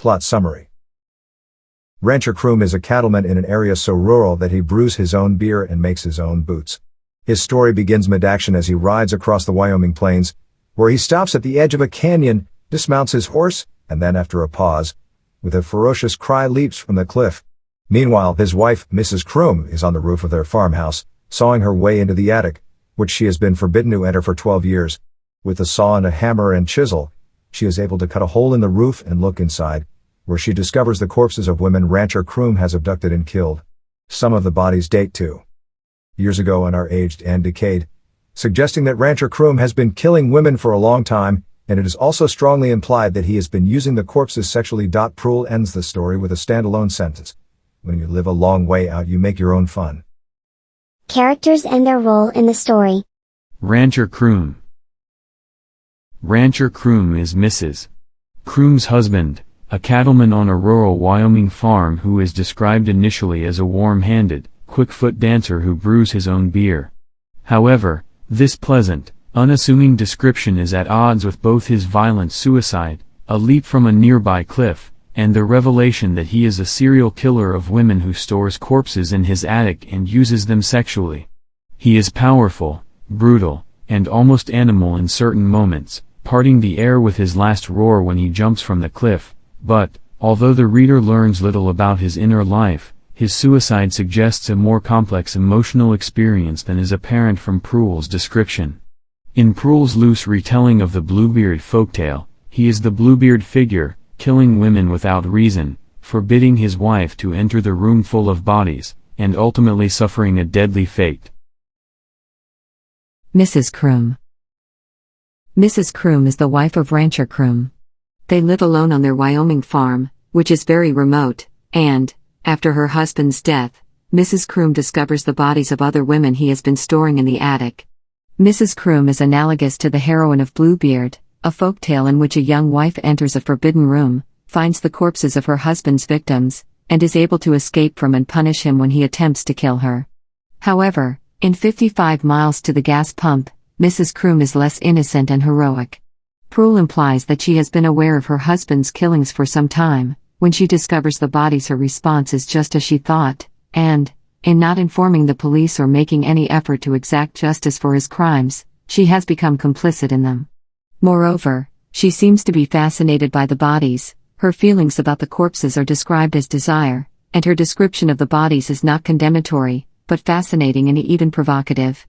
Plot summary. Rancher Croom is a cattleman in an area so rural that he brews his own beer and makes his own boots. His story begins mid-action as he rides across the Wyoming plains, where he stops at the edge of a canyon, dismounts his horse, and then after a pause, with a ferocious cry leaps from the cliff. Meanwhile, his wife, Mrs. Croom, is on the roof of their farmhouse, sawing her way into the attic, which she has been forbidden to enter for 12 years. With a saw and a hammer and chisel, she is able to cut a hole in the roof and look inside, where she discovers the corpses of women Rancher Croom has abducted and killed. Some of the bodies date 2 years ago and are aged and decayed, suggesting that Rancher Croom has been killing women for a long time, and it is also strongly implied that he has been using the corpses sexually. Proulx ends the story with a standalone sentence: "When you live a long way out, you make your own fun." Characters and their role in the story. Rancher Croom. Rancher Croom is Mrs. Croom's husband, a cattleman on a rural Wyoming farm who is described initially as a warm-handed, quick-foot dancer who brews his own beer. However, this pleasant, unassuming description is at odds with both his violent suicide, a leap from a nearby cliff, and the revelation that he is a serial killer of women who stores corpses in his attic and uses them sexually. He is powerful, brutal, and almost animal in certain moments, parting the air with his last roar when he jumps from the cliff, but, although the reader learns little about his inner life, his suicide suggests a more complex emotional experience than is apparent from Proulx's description. In Proulx's loose retelling of the Bluebeard folktale, he is the Bluebeard figure, killing women without reason, forbidding his wife to enter the room full of bodies, and ultimately suffering a deadly fate. Mrs. Croom. Mrs. Croom is the wife of Rancher Croom. They live alone on their Wyoming farm, which is very remote, and, after her husband's death, Mrs. Croom discovers the bodies of other women he has been storing in the attic. Mrs. Croom is analogous to the heroine of Bluebeard, a folktale in which a young wife enters a forbidden room, finds the corpses of her husband's victims, and is able to escape from and punish him when he attempts to kill her. However, in 55 Miles to the Gas Pump, Mrs. Croom is less innocent and heroic. Proulx implies that she has been aware of her husband's killings for some time. When she discovers the bodies, her response is just as she thought, and, in not informing the police or making any effort to exact justice for his crimes, she has become complicit in them. Moreover, she seems to be fascinated by the bodies. Her feelings about the corpses are described as desire, and her description of the bodies is not condemnatory, but fascinating and even provocative.